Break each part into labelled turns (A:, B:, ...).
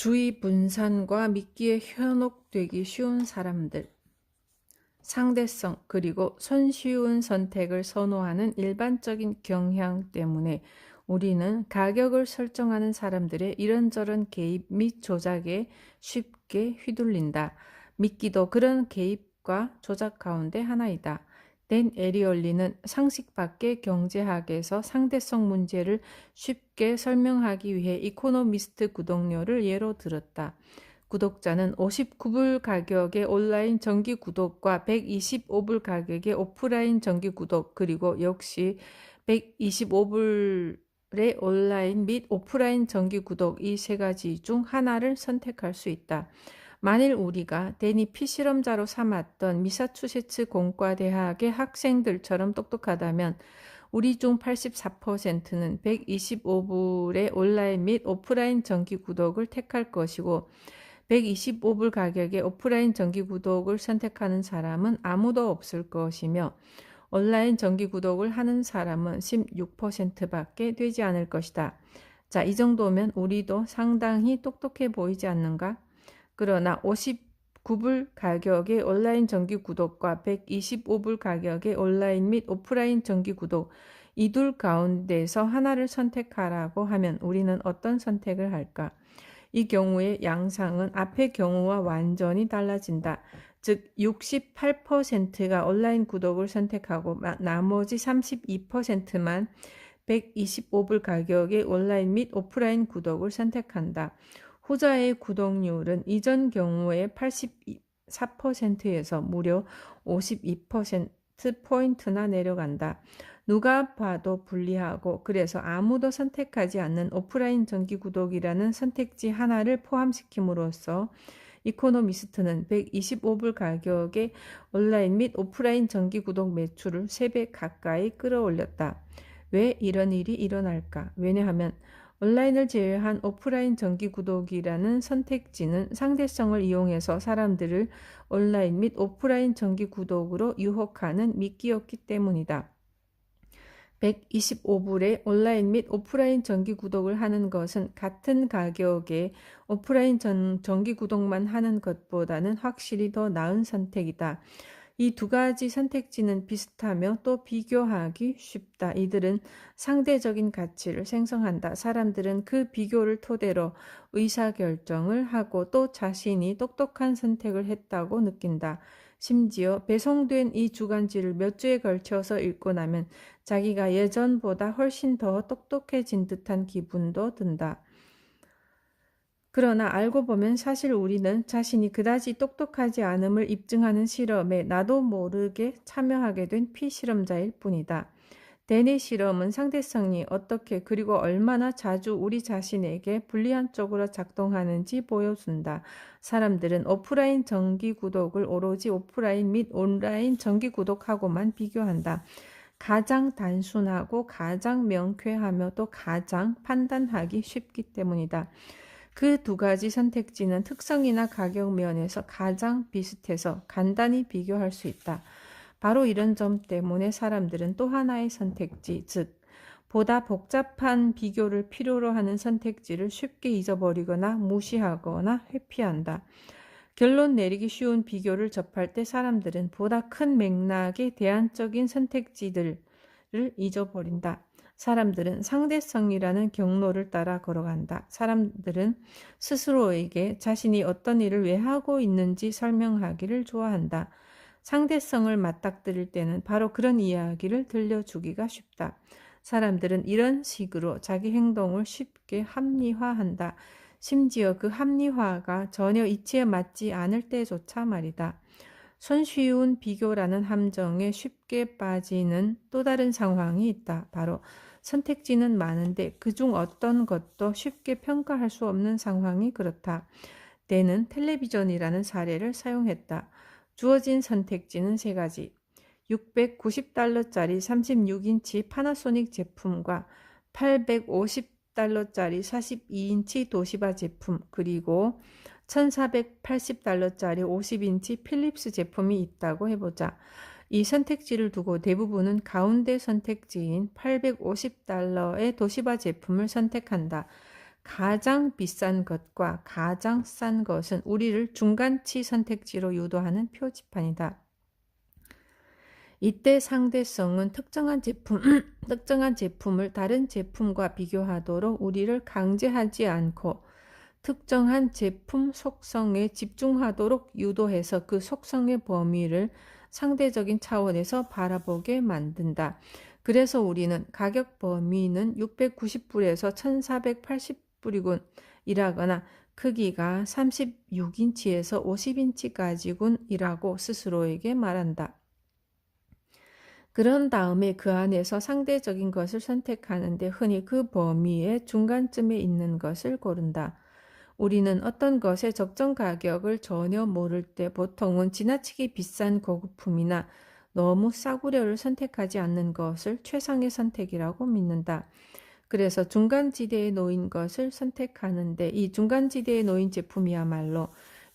A: 주의 분산과 미끼에 현혹되기 쉬운 사람들, 상대성 그리고 손쉬운 선택을 선호하는 일반적인 경향 때문에 우리는 가격을 설정하는 사람들의 이런저런 개입 및 조작에 쉽게 휘둘린다. 미끼도 그런 개입과 조작 가운데 하나이다. 댄 에리얼리는 상식 밖의 경제학에서 상대성 문제를 쉽게 설명하기 위해 이코노미스트 구독료를 예로 들었다. 구독자는 59불 가격의 온라인 정기 구독과 125불 가격의 오프라인 정기 구독, 그리고 역시 125불의 온라인 및 오프라인 정기 구독, 이 세 가지 중 하나를 선택할 수 있다. 만일 우리가 댄이 피실험자로 삼았던 미사추세츠 공과대학의 학생들처럼 똑똑하다면 우리 중 84%는 125불의 온라인 및 오프라인 정기 구독을 택할 것이고 125불 가격의 오프라인 정기 구독을 선택하는 사람은 아무도 없을 것이며 온라인 정기 구독을 하는 사람은 16%밖에 되지 않을 것이다. 자, 이 정도면 우리도 상당히 똑똑해 보이지 않는가? 그러나 59불 가격의 온라인 정기 구독과 125불 가격의 온라인 및 오프라인 정기 구독, 이 둘 가운데서 하나를 선택하라고 하면 우리는 어떤 선택을 할까? 이 경우의 양상은 앞의 경우와 완전히 달라진다. 즉 68%가 온라인 구독을 선택하고 나머지 32%만 125불 가격의 온라인 및 오프라인 구독을 선택한다. 후자의 구독률은 이전 경우의 84%에서 무려 52%포인트나 내려간다. 누가 봐도 불리하고 그래서 아무도 선택하지 않는 오프라인 정기 구독이라는 선택지 하나를 포함시킴으로써 이코노미스트는 125불 가격의 온라인 및 오프라인 정기 구독 매출을 3배 가까이 끌어올렸다. 왜 이런 일이 일어날까? 왜냐하면 온라인을 제외한 오프라인 정기 구독이라는 선택지는 상대성을 이용해서 사람들을 온라인 및 오프라인 정기 구독으로 유혹하는 미끼였기 때문이다. 125불의 온라인 및 오프라인 정기 구독을 하는 것은 같은 가격의 오프라인 정기 구독만 하는 것보다는 확실히 더 나은 선택이다. 이 두 가지 선택지는 비슷하며 또 비교하기 쉽다. 이들은 상대적인 가치를 생성한다. 사람들은 그 비교를 토대로 의사결정을 하고 또 자신이 똑똑한 선택을 했다고 느낀다. 심지어 배송된 이 주간지를 몇 주에 걸쳐서 읽고 나면 자기가 예전보다 훨씬 더 똑똑해진 듯한 기분도 든다. 그러나 알고 보면 사실 우리는 자신이 그다지 똑똑하지 않음을 입증하는 실험에 나도 모르게 참여하게 된 피실험자일 뿐이다. 댄의 실험은 상대성이 어떻게 그리고 얼마나 자주 우리 자신에게 불리한 쪽으로 작동하는지 보여준다. 사람들은 오프라인 정기 구독을 오로지 오프라인 및 온라인 정기 구독하고만 비교한다. 가장 단순하고 가장 명쾌하며 또 가장 판단하기 쉽기 때문이다. 그 두 가지 선택지는 특성이나 가격 면에서 가장 비슷해서 간단히 비교할 수 있다. 바로 이런 점 때문에 사람들은 또 하나의 선택지, 즉 보다 복잡한 비교를 필요로 하는 선택지를 쉽게 잊어버리거나 무시하거나 회피한다. 결론 내리기 쉬운 비교를 접할 때 사람들은 보다 큰 맥락의 대안적인 선택지들을 잊어버린다. 사람들은 상대성이라는 경로를 따라 걸어간다. 사람들은 스스로에게 자신이 어떤 일을 왜 하고 있는지 설명하기를 좋아한다. 상대성을 맞닥뜨릴 때는 바로 그런 이야기를 들려주기가 쉽다. 사람들은 이런 식으로 자기 행동을 쉽게 합리화한다. 심지어 그 합리화가 전혀 이치에 맞지 않을 때조차 말이다. 손쉬운 비교라는 함정에 쉽게 빠지는 또 다른 상황이 있다. 바로 선택지는 많은데 그중 어떤 것도 쉽게 평가할 수 없는 상황이 그렇다. 댄은 텔레비전이라는 사례를 사용했다. 주어진 선택지는 세 가지. 690달러짜리 36인치 파나소닉 제품과 850달러짜리 42인치 도시바 제품, 그리고 1480달러짜리 50인치 필립스 제품이 있다고 해보자. 이 선택지를 두고 대부분은 가운데 선택지인 850달러의 도시바 제품을 선택한다. 가장 비싼 것과 가장 싼 것은 우리를 중간치 선택지로 유도하는 표지판이다. 이때 상대성은 특정한 제품을 다른 제품과 비교하도록 우리를 강제하지 않고 특정한 제품 속성에 집중하도록 유도해서 그 속성의 범위를 상대적인 차원에서 바라보게 만든다. 그래서 우리는 가격 범위는 690불에서 1480불이군 이라거나 크기가 36인치에서 50인치까지군 이라고 스스로에게 말한다. 그런 다음에 그 안에서 상대적인 것을 선택하는데 흔히 그 범위의 중간쯤에 있는 것을 고른다. 우리는 어떤 것의 적정 가격을 전혀 모를 때 보통은 지나치게 비싼 고급품이나 너무 싸구려를 선택하지 않는 것을 최상의 선택이라고 믿는다. 그래서 중간지대에 놓인 것을 선택하는데 이 중간지대에 놓인 제품이야말로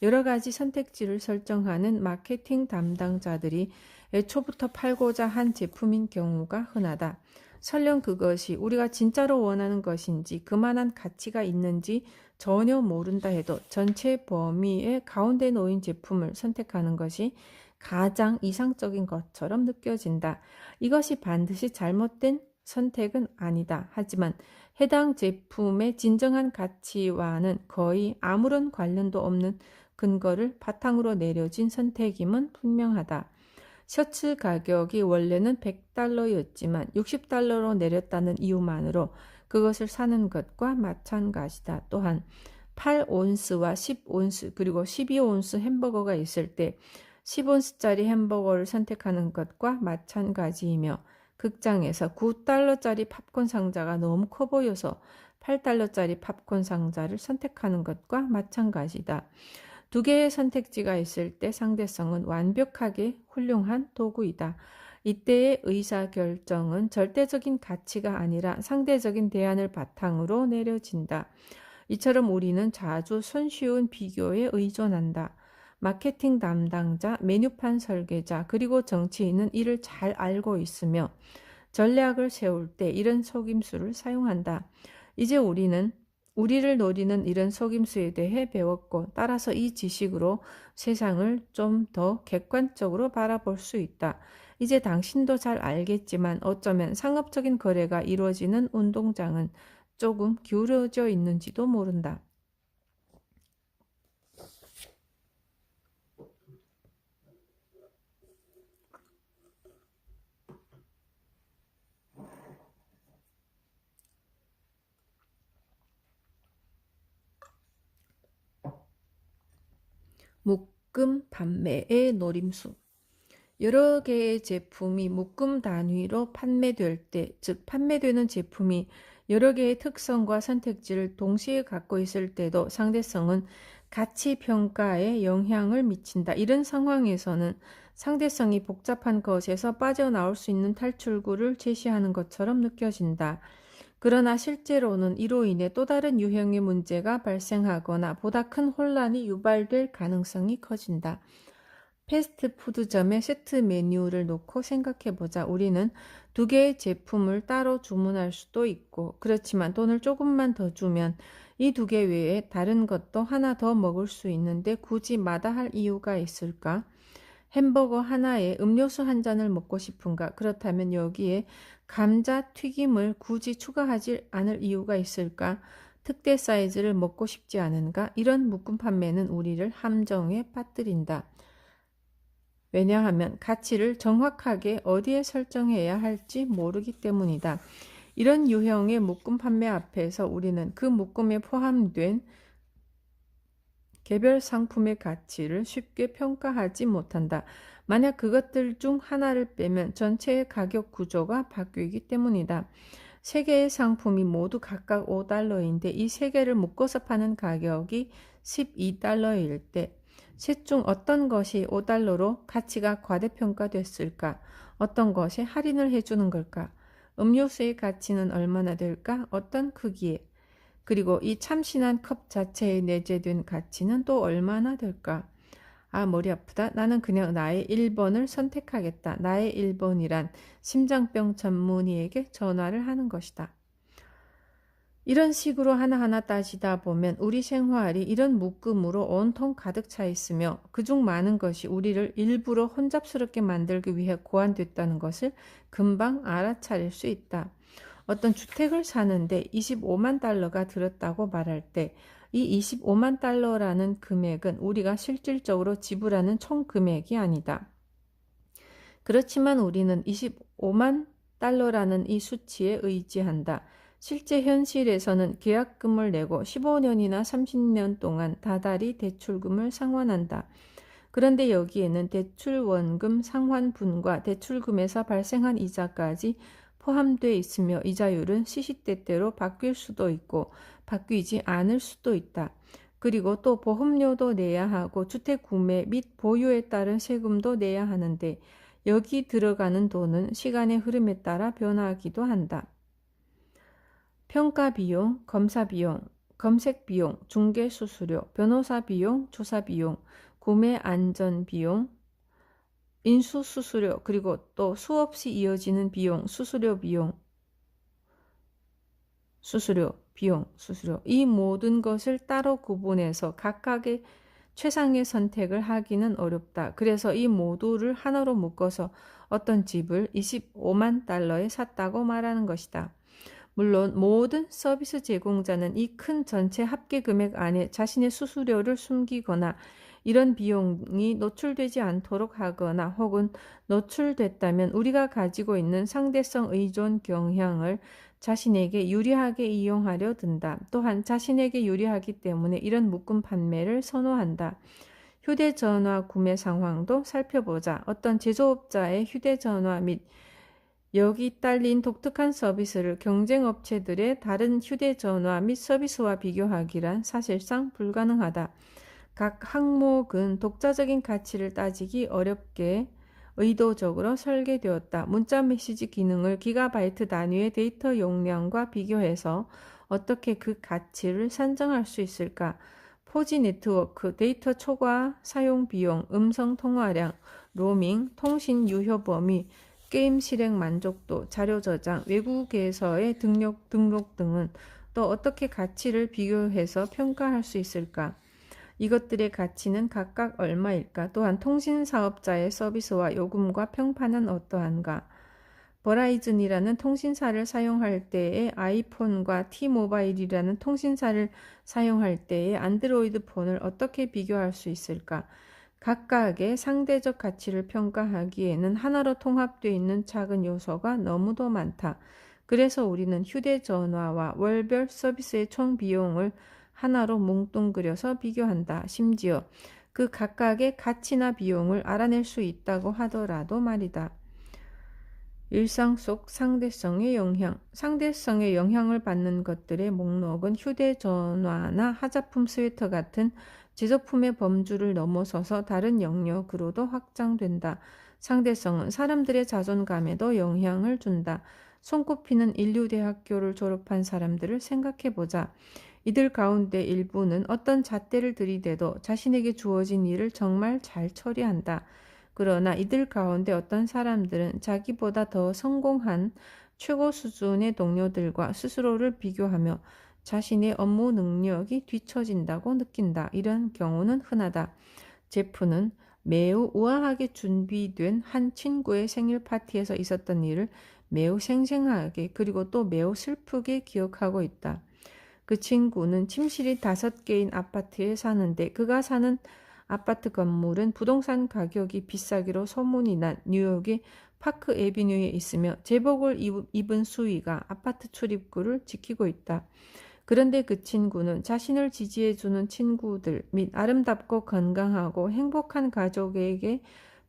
A: 여러 가지 선택지를 설정하는 마케팅 담당자들이 애초부터 팔고자 한 제품인 경우가 흔하다. 설령 그것이 우리가 진짜로 원하는 것인지 그만한 가치가 있는지 전혀 모른다 해도 전체 범위의 가운데 놓인 제품을 선택하는 것이 가장 이상적인 것처럼 느껴진다. 이것이 반드시 잘못된 선택은 아니다. 하지만 해당 제품의 진정한 가치와는 거의 아무런 관련도 없는 근거를 바탕으로 내려진 선택임은 분명하다. 셔츠 가격이 원래는 $100였지만 $60로 내렸다는 이유만으로 그것을 사는 것과 마찬가지다. 또한 8온스와 10온스 그리고 12온스 햄버거가 있을 때 10온스짜리 햄버거를 선택하는 것과 마찬가지이며 극장에서 $9짜리 팝콘 상자가 너무 커 보여서 $8짜리 팝콘 상자를 선택하는 것과 마찬가지다. 두 개의 선택지가 있을 때 상대성은 완벽하게 훌륭한 도구이다. 이때의 의사결정은 절대적인 가치가 아니라 상대적인 대안을 바탕으로 내려진다. 이처럼 우리는 자주 손쉬운 비교에 의존한다. 마케팅 담당자, 메뉴판 설계자, 그리고 정치인은 이를 잘 알고 있으며 전략을 세울 때 이런 속임수를 사용한다. 이제 우리를 노리는 이런 속임수에 대해 배웠고 따라서 이 지식으로 세상을 좀 더 객관적으로 바라볼 수 있다. 이제 당신도 잘 알겠지만 어쩌면 상업적인 거래가 이루어지는 운동장은 조금 기울어져 있는지도 모른다. 묶음 판매의 노림수. 여러 개의 제품이 묶음 단위로 판매될 때, 즉 판매되는 제품이 여러 개의 특성과 선택지를 동시에 갖고 있을 때도 상대성은 가치 평가에 영향을 미친다. 이런 상황에서는 상대성이 복잡한 것에서 빠져나올 수 있는 탈출구를 제시하는 것처럼 느껴진다. 그러나 실제로는 이로 인해 또 다른 유형의 문제가 발생하거나 보다 큰 혼란이 유발될 가능성이 커진다. 패스트푸드점의 세트 메뉴를 놓고 생각해보자. 우리는 두 개의 제품을 따로 주문할 수도 있고, 그렇지만 돈을 조금만 더 주면 이 두 개 외에 다른 것도 하나 더 먹을 수 있는데 굳이 마다할 이유가 있을까? 햄버거 하나에 음료수 한 잔을 먹고 싶은가? 그렇다면 여기에 감자 튀김을 굳이 추가하지 않을 이유가 있을까? 특대 사이즈를 먹고 싶지 않은가? 이런 묶음 판매는 우리를 함정에 빠뜨린다. 왜냐하면 가치를 정확하게 어디에 설정해야 할지 모르기 때문이다. 이런 유형의 묶음 판매 앞에서 우리는 그 묶음에 포함된 개별 상품의 가치를 쉽게 평가하지 못한다. 만약 그것들 중 하나를 빼면 전체의 가격 구조가 바뀌기 때문이다. 세 개의 상품이 모두 각각 $5인데 이 세 개를 묶어서 파는 가격이 $12일 때 셋 중 어떤 것이 $5로 가치가 과대평가됐을까? 어떤 것에 할인을 해주는 걸까? 음료수의 가치는 얼마나 될까? 어떤 크기에? 그리고 이 참신한 컵 자체에 내재된 가치는 또 얼마나 될까? 아, 머리 아프다. 나는 그냥 나의 1번을 선택하겠다. 나의 1번이란 심장병 전문의에게 전화를 하는 것이다. 이런 식으로 하나하나 따지다 보면 우리 생활이 이런 묶음으로 온통 가득 차 있으며 그중 많은 것이 우리를 일부러 혼잡스럽게 만들기 위해 고안됐다는 것을 금방 알아차릴 수 있다. 어떤 주택을 사는데 25만 달러가 들었다고 말할 때 이 25만 달러라는 금액은 우리가 실질적으로 지불하는 총 금액이 아니다. 그렇지만 우리는 25만 달러라는 이 수치에 의지한다. 실제 현실에서는 계약금을 내고 15년이나 30년 동안 다달이 대출금을 상환한다. 그런데 여기에는 대출원금 상환분과 대출금에서 발생한 이자까지 포함되어 있으며 이자율은 시시때때로 바뀔 수도 있고 바뀌지 않을 수도 있다. 그리고 또 보험료도 내야 하고 주택 구매 및 보유에 따른 세금도 내야 하는데 여기 들어가는 돈은 시간의 흐름에 따라 변화하기도 한다. 평가 비용, 검사 비용, 검색 비용, 중개 수수료, 변호사 비용, 조사 비용, 구매 안전 비용, 인수 수수료, 그리고 또 수없이 이어지는 비용, 수수료 비용, 이 모든 것을 따로 구분해서 각각의 최상의 선택을 하기는 어렵다. 그래서 이 모두를 하나로 묶어서 어떤 집을 25만 달러에 샀다고 말하는 것이다. 물론 모든 서비스 제공자는 이 큰 전체 합계 금액 안에 자신의 수수료를 숨기거나 이런 비용이 노출되지 않도록 하거나 혹은 노출됐다면 우리가 가지고 있는 상대성 의존 경향을 자신에게 유리하게 이용하려 든다. 또한 자신에게 유리하기 때문에 이런 묶음 판매를 선호한다. 휴대전화 구매 상황도 살펴보자. 어떤 제조업자의 휴대전화 및 여기 딸린 독특한 서비스를 경쟁업체들의 다른 휴대전화 및 서비스와 비교하기란 사실상 불가능하다. 각 항목은 독자적인 가치를 따지기 어렵게 의도적으로 설계되었다. 문자 메시지 기능을 기가바이트 단위의 데이터 용량과 비교해서 어떻게 그 가치를 산정할 수 있을까? 4G 네트워크, 데이터 초과 사용 비용, 음성 통화량, 로밍, 통신 유효 범위, 게임 실행 만족도, 자료 저장, 외국에서의 등록 등은 또 어떻게 가치를 비교해서 평가할 수 있을까? 이것들의 가치는 각각 얼마일까? 또한 통신사업자의 서비스와 요금과 평판은 어떠한가? 버라이즌이라는 통신사를 사용할 때의 아이폰과 T모바일이라는 통신사를 사용할 때의 안드로이드 폰을 어떻게 비교할 수 있을까? 각각의 상대적 가치를 평가하기에는 하나로 통합되어 있는 작은 요소가 너무도 많다. 그래서 우리는 휴대전화와 월별 서비스의 총 비용을 하나로 뭉뚱그려서 비교한다. 심지어 그 각각의 가치나 비용을 알아낼 수 있다고 하더라도 말이다. 일상 속 상대성의 영향. 상대성의 영향을 받는 것들의 목록은 휴대전화나 하자품 스웨터 같은 제조품의 범주를 넘어서서 다른 영역으로도 확장된다. 상대성은 사람들의 자존감에도 영향을 준다. 손꼽히는 인류대학교를 졸업한 사람들을 생각해보자. 이들 가운데 일부는 어떤 잣대를 들이대도 자신에게 주어진 일을 정말 잘 처리한다. 그러나 이들 가운데 어떤 사람들은 자기보다 더 성공한 최고 수준의 동료들과 스스로를 비교하며 자신의 업무 능력이 뒤처진다고 느낀다. 이런 경우는 흔하다. 제프는 매우 우아하게 준비된 한 친구의 생일 파티에서 있었던 일을 매우 생생하게 그리고 또 매우 슬프게 기억하고 있다. 그 친구는 침실이 5개인 아파트에 사는데 그가 사는 아파트 건물은 부동산 가격이 비싸기로 소문이 난 뉴욕의 파크 애비뉴에 있으며 제복을 입은 수위가 아파트 출입구를 지키고 있다. 그런데 그 친구는 자신을 지지해주는 친구들 및 아름답고 건강하고 행복한 가족에게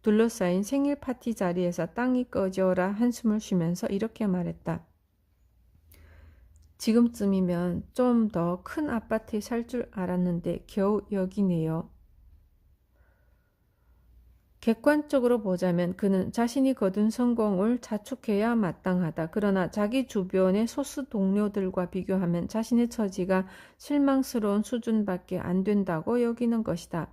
A: 둘러싸인 생일 파티 자리에서 땅이 꺼져라 한숨을 쉬면서 이렇게 말했다. 지금쯤이면 좀 더 큰 아파트에 살 줄 알았는데 겨우 여기네요. 객관적으로 보자면 그는 자신이 거둔 성공을 자축해야 마땅하다. 그러나 자기 주변의 소수 동료들과 비교하면 자신의 처지가 실망스러운 수준밖에 안 된다고 여기는 것이다.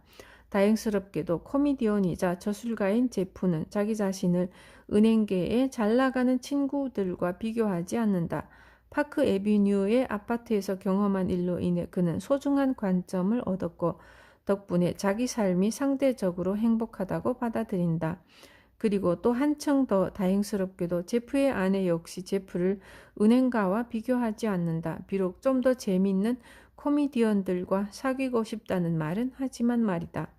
A: 다행스럽게도 코미디언이자 저술가인 제프는 자기 자신을 은행계의 잘 나가는 친구들과 비교하지 않는다. 파크 에비뉴의 아파트에서 경험한 일로 인해 그는 소중한 관점을 얻었고 덕분에 자기 삶이 상대적으로 행복하다고 받아들인다. 그리고 또 한층 더 다행스럽게도 제프의 아내 역시 제프를 은행가와 비교하지 않는다. 비록 좀 더 재밌는 코미디언들과 사귀고 싶다는 말은 하지만 말이다.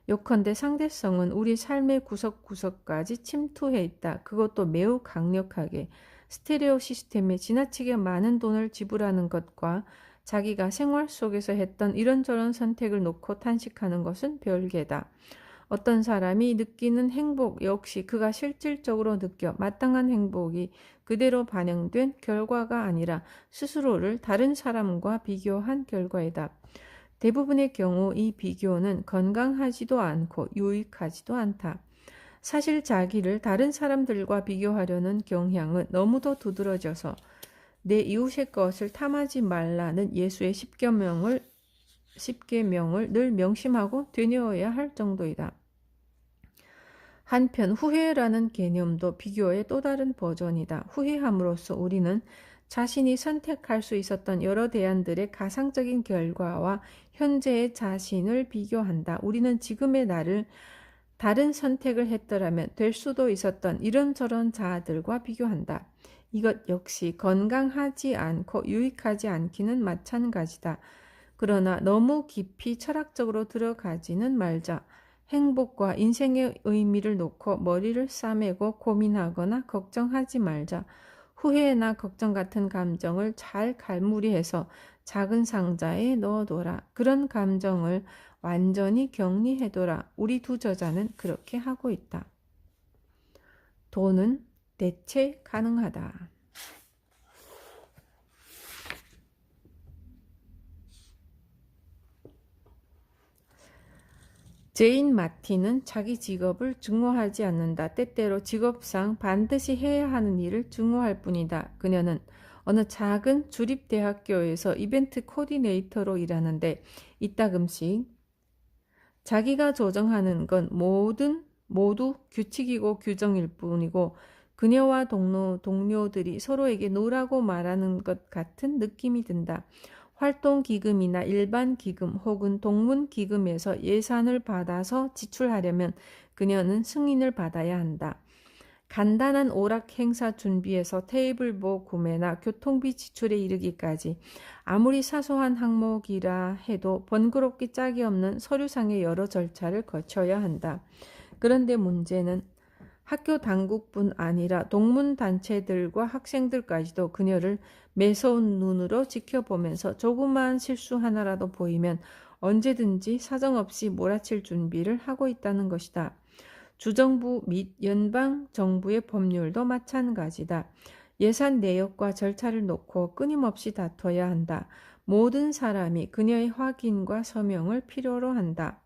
A: 요컨대 상대성은 우리 삶의 구석구석까지 침투해 있다. 그것도 매우 강력하게. 스테레오 시스템에 지나치게 많은 돈을 지불하는 것과 자기가 생활 속에서 했던 이런저런 선택을 놓고 탄식하는 것은 별개다. 어떤 사람이 느끼는 행복 역시 그가 실질적으로 느껴 마땅한 행복이 그대로 반영된 결과가 아니라 스스로를 다른 사람과 비교한 결과이다. 대부분의 경우 이 비교는 건강하지도 않고 유익하지도 않다. 사실 자기를 다른 사람들과 비교하려는 경향은 너무도 두드러져서 내 이웃의 것을 탐하지 말라는 예수의 10계명을 늘 명심하고 되뇌어야 할 정도이다. 한편 후회라는 개념도 비교의 또 다른 버전이다. 후회함으로써 우리는 자신이 선택할 수 있었던 여러 대안들의 가상적인 결과와 현재의 자신을 비교한다. 우리는 지금의 나를 다른 선택을 했더라면 될 수도 있었던 이런저런 자아들과 비교한다. 이것 역시 건강하지 않고 유익하지 않기는 마찬가지다. 그러나 너무 깊이 철학적으로 들어가지는 말자. 행복과 인생의 의미를 놓고 머리를 싸매고 고민하거나 걱정하지 말자. 후회나 걱정 같은 감정을 잘 갈무리해서 작은 상자에 넣어둬라. 그런 감정을 완전히 격리해둬라. 우리 두 저자는 그렇게 하고 있다. 돈은 대체 가능하다. 제인 마틴은 자기 직업을 증오하지 않는다. 때때로 직업상 반드시 해야 하는 일을 증오할 뿐이다. 그녀는 어느 작은 주립대학교에서 이벤트 코디네이터로 일하는데 이따금씩 자기가 조정하는 건 모두 규칙이고 규정일 뿐이고 그녀와 동료들이 서로에게 노라고 말하는 것 같은 느낌이 든다. 활동기금이나 일반기금 혹은 동문기금에서 예산을 받아서 지출하려면 그녀는 승인을 받아야 한다. 간단한 오락 행사 준비에서 테이블보 구매나 교통비 지출에 이르기까지 아무리 사소한 항목이라 해도 번거롭기 짝이 없는 서류상의 여러 절차를 거쳐야 한다. 그런데 문제는 학교 당국뿐 아니라 동문단체들과 학생들까지도 그녀를 매서운 눈으로 지켜보면서 조그마한 실수 하나라도 보이면 언제든지 사정없이 몰아칠 준비를 하고 있다는 것이다. 주정부 및 연방정부의 법률도 마찬가지다. 예산 내역과 절차를 놓고 끊임없이 다퉈야 한다. 모든 사람이 그녀의 확인과 서명을 필요로 한다.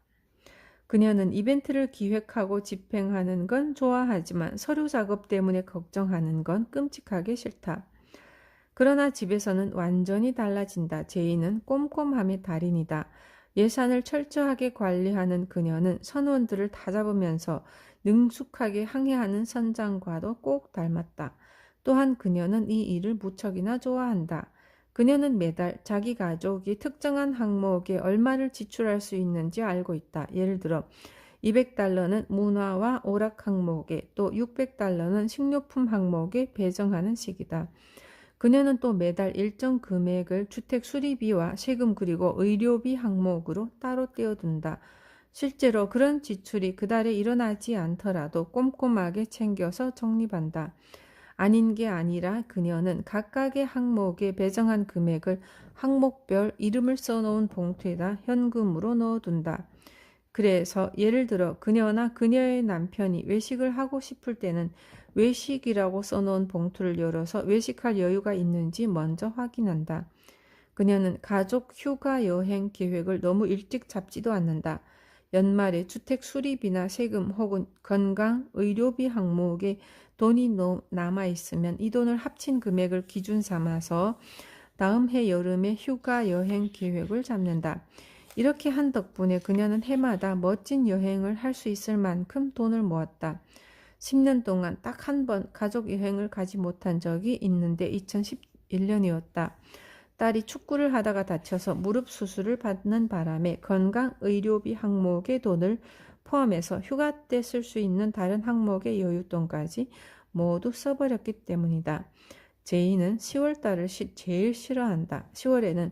A: 그녀는 이벤트를 기획하고 집행하는 건 좋아하지만 서류 작업 때문에 걱정하는 건 끔찍하게 싫다. 그러나 집에서는 완전히 달라진다. 제인은 꼼꼼함의 달인이다. 예산을 철저하게 관리하는 그녀는 선원들을 다잡으면서 능숙하게 항해하는 선장과도 꼭 닮았다. 또한 그녀는 이 일을 무척이나 좋아한다. 그녀는 매달 자기 가족이 특정한 항목에 얼마를 지출할 수 있는지 알고 있다. 예를 들어 $200는 문화와 오락 항목에 또 $600는 식료품 항목에 배정하는 식이다. 그녀는 또 매달 일정 금액을 주택 수리비와 세금 그리고 의료비 항목으로 따로 떼어둔다. 실제로 그런 지출이 그달에 일어나지 않더라도 꼼꼼하게 챙겨서 적립한다. 아닌 게 아니라 그녀는 각각의 항목에 배정한 금액을 항목별 이름을 써놓은 봉투에다 현금으로 넣어둔다. 그래서 예를 들어 그녀나 그녀의 남편이 외식을 하고 싶을 때는 외식이라고 써놓은 봉투를 열어서 외식할 여유가 있는지 먼저 확인한다. 그녀는 가족 휴가 여행 계획을 너무 일찍 잡지도 않는다. 연말에 주택 수리비나 세금 혹은 건강, 의료비 항목에 돈이 남아있으면 이 돈을 합친 금액을 기준 삼아서 다음 해 여름에 휴가 여행 계획을 잡는다. 이렇게 한 덕분에 그녀는 해마다 멋진 여행을 할 수 있을 만큼 돈을 모았다. 10년 동안 딱 한 번 가족 여행을 가지 못한 적이 있는데 1년이었다. 딸이 축구를 하다가 다쳐서 무릎 수술을 받는 바람에 건강의료비 항목의 돈을 포함해서 휴가 때 쓸 수 있는 다른 항목의 여윳돈까지 모두 써버렸기 때문이다. 제이는 10월달을 제일 싫어한다. 10월에는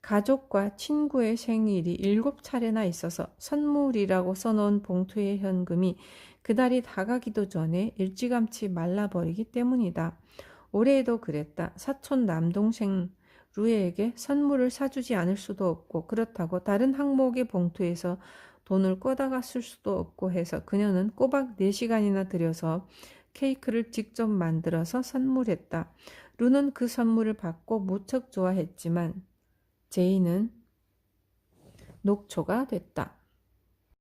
A: 가족과 친구의 생일이 7차례나 있어서 선물이라고 써놓은 봉투의 현금이 그날이 다가기도 전에 일찌감치 말라버리기 때문이다. 올해에도 그랬다. 사촌 남동생 루에에게 선물을 사주지 않을 수도 없고 그렇다고 다른 항목의 봉투에서 돈을 꺼다가 쓸 수도 없고 해서 그녀는 꼬박 4시간이나 들여서 케이크를 직접 만들어서 선물했다. 루는 그 선물을 받고 무척 좋아했지만 제이는 녹초가 됐다.